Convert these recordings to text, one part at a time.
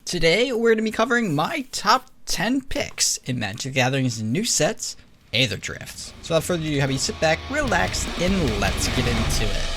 Today, we're going to be covering my top 10 picks in Magic the Gathering's new set, Aetherdrift. So without further ado, have you sit back, relax, and let's get into it.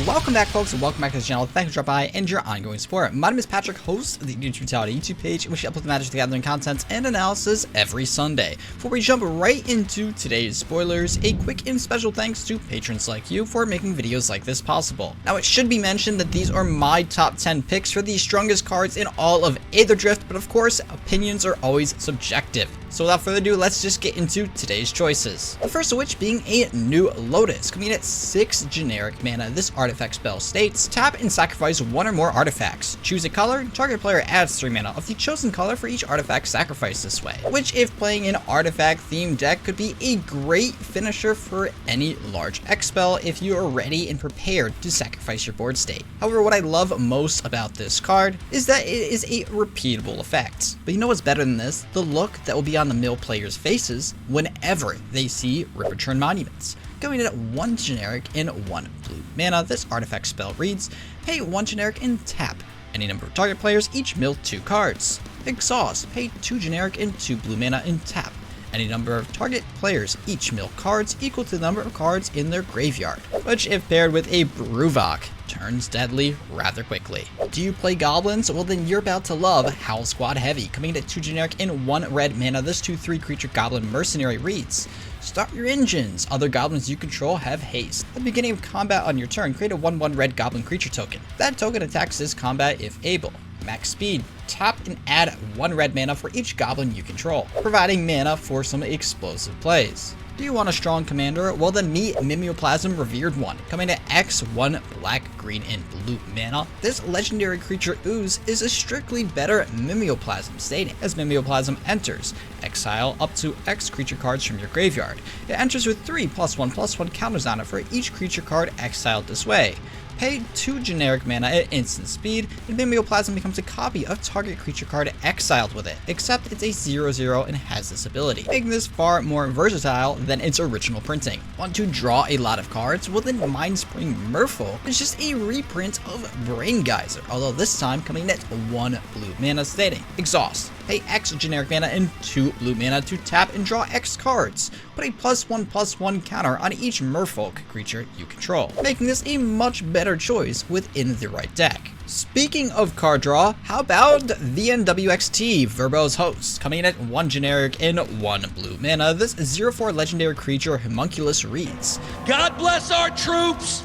Welcome back, folks, and welcome back to the channel. Thanks for dropping by and your ongoing support. My name is Patrick, host of the EDH Brutality YouTube page, in which I upload the Magic the Gathering content and analysis every Sunday. Before we jump right into today's spoilers, a quick and special thanks to patrons like you for making videos like this possible. Now, it should be mentioned that these are my top 10 picks for the strongest cards in all of Aetherdrift, but of course, opinions are always subjective. So without further ado, let's just get into today's choices. The first of which being a new Lotus, coming in at 6 generic mana. This artifact spell states, tap and sacrifice one or more artifacts. Choose a color, target player adds 3 mana of the chosen color for each artifact sacrificed this way. Which, if playing an artifact themed deck, could be a great finisher for any large X spell if you are ready and prepared to sacrifice your board state. However, what I love most about this card is that it is a repeatable effect. But you know what's better than this? The look that will be on the mill players' faces whenever they see Riverchurn Monuments. Going in at 1 generic and 1 blue mana, this artifact spell reads, pay 1 generic and tap. Any number of target players each mill 2 cards. Exhaust, pay 2 generic and 2 blue mana and tap. Any number of target players each mill cards equal to the number of cards in their graveyard, which if paired with a Bruvok, turns deadly rather quickly. Do you play goblins? Well, then you're about to love Howlsquad Heavy. Coming in at 2 generic and 1 red mana, this 2/3 creature goblin mercenary reads, start your engines. Other goblins you control have haste. At the beginning of combat on your turn, create a 1/1 red goblin creature token. That token attacks this combat if able. Max speed, tap and add 1 red mana for each goblin you control, providing mana for some explosive plays. Do you want a strong commander? Well, then meet Mimeoplasm Revered One, coming at X1 black, green, and blue mana. This legendary creature ooze is a strictly better Mimeoplasm, stating, as Mimeoplasm enters, exile up to X creature cards from your graveyard. It enters with 3+1/+1 counters on it for each creature card exiled this way. Pay 2 generic mana at instant speed, and Mimeoplasm becomes a copy of target creature card exiled with it, except it's a 0/0 and has this ability, making this far more versatile than its original printing. Want to draw a lot of cards? Well, then Mindspring Merfolk is just a reprint of Brain Geyser, although this time coming in at 1 blue mana, stating, exhaust. Pay X generic mana and 2 blue mana to tap and draw X cards. Put a +1/+1 counter on each Merfolk creature you control, making this a much better choice within the right deck. Speaking of card draw, how about Vnwxt, Verbose host, coming in at 1 generic and 1 blue mana. This 0/4 legendary creature homunculus reads, God bless our troops,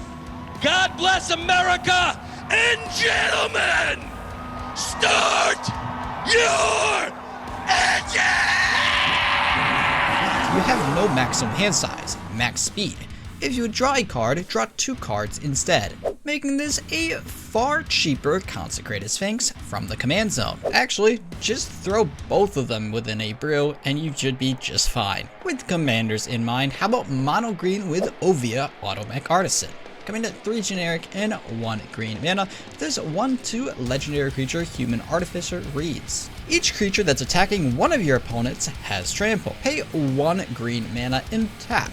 God bless America, and gentlemen, start your engine! You have no maximum hand size, max speed. If you would draw a card, draw 2 cards instead, making this a far cheaper Consecrated Sphinx from the command zone. Actually, just throw both of them within a brew and you should be just fine. With commanders in mind, how about mono green with Oviya Automech Artisan? Coming at 3 generic and 1 green mana, this 1/2 legendary creature human artificer reads, each creature that's attacking one of your opponents has trample. Pay 1 green mana and tap.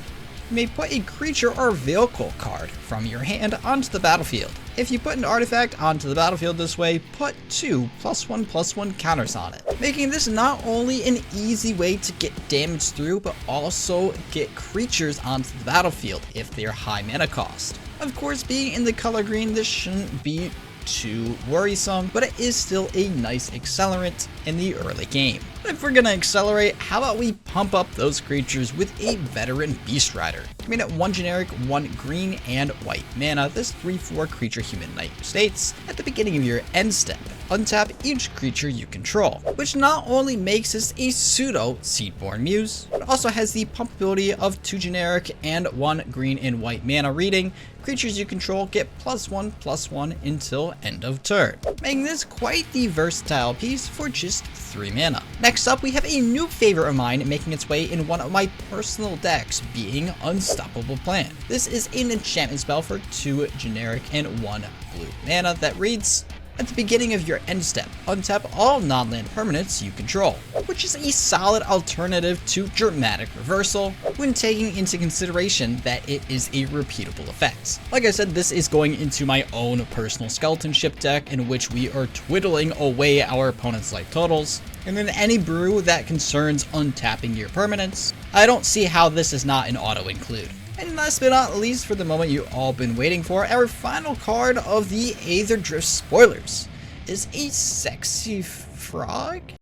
You may put a creature or vehicle card from your hand onto the battlefield. If you put an artifact onto the battlefield this way, put 2 +1/+1 counters on it, making this not only an easy way to get damage through, but also get creatures onto the battlefield if they're high mana cost. Of course, being in the color green, this shouldn't be too worrisome, but it is still a nice accelerant in the early game. If we're gonna accelerate, how about we pump up those creatures with a Veteran Beastrider? Coming at 1 generic, 1 green, and white mana, this 3/4 creature human knight states, at the beginning of your end step, untap each creature you control, which not only makes this a pseudo Seedborn Muse, but also has the pump ability of 2 generic and 1 green and white mana, reading, creatures you control get +1/+1 until end of turn, making this quite the versatile piece for just 3 mana. Next up, we have a new favorite of mine making its way in one of my personal decks, being Unstoppable Plan. This is an enchantment spell for 2 generic and 1 blue mana that reads, At the beginning of your end step, untap all non-land permanents you control, which is a solid alternative to Dramatic Reversal when taking into consideration that it is a repeatable effect. Like I said, this is going into my own personal skeleton ship deck in which we are twiddling away our opponent's life totals. And then any brew that concerns untapping your permanents, I don't see how this is not an auto include. And last but not least, for the moment you all been waiting for, our final card of the Aetherdrift spoilers is a sexy frog.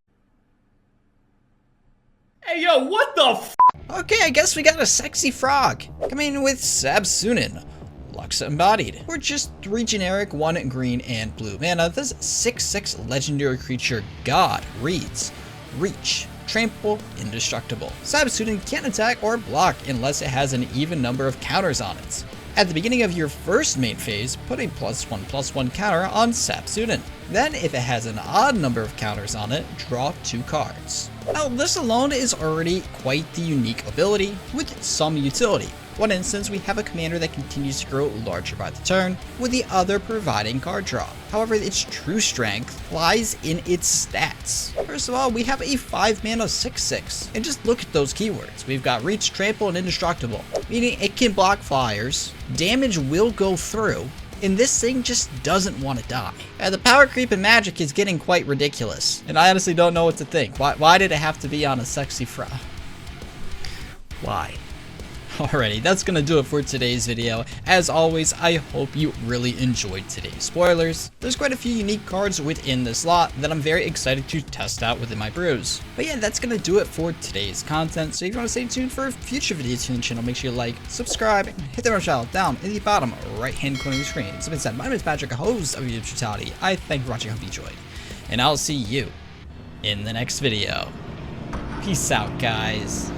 Hey yo, what the f? Okay, I guess we got a sexy frog. Coming with Sab-Sunen, Luxa Embodied. We're just 3 generic, 1 green and blue mana. This 6/6 legendary creature god reads Reach, Trample, Indestructible. Sab-Sunen can't attack or block unless it has an even number of counters on it. At the beginning of your first main phase, put a +1/+1 counter on Sab-Sunen. Then, if it has an odd number of counters on it, draw 2 cards. Now, this alone is already quite the unique ability, with some utility. One instance, we have a commander that continues to grow larger by the turn, with the other providing card draw. However, its true strength lies in its stats. First of all, we have a 5 mana 6/6, and just look at those keywords. We've got Reach, Trample, and Indestructible, meaning it can block flyers, damage will go through, and this thing just doesn't want to die. The power creep in Magic is getting quite ridiculous, and I honestly don't know what to think. Why did it have to be on a sexy frog? Why? Alrighty, that's gonna do it for today's video. As always, I hope you really enjoyed today's spoilers. There's quite a few unique cards within this lot that I'm very excited to test out within my brews. But yeah, that's gonna do it for today's content. So if you want to stay tuned for future videos on the channel, make sure you like, subscribe, and hit the bell down in the bottom right hand corner of the screen. So with that, my name is Patrick, a host of EDH Brutality. I thank you for watching, I hope you enjoyed. And I'll see you in the next video. Peace out, guys.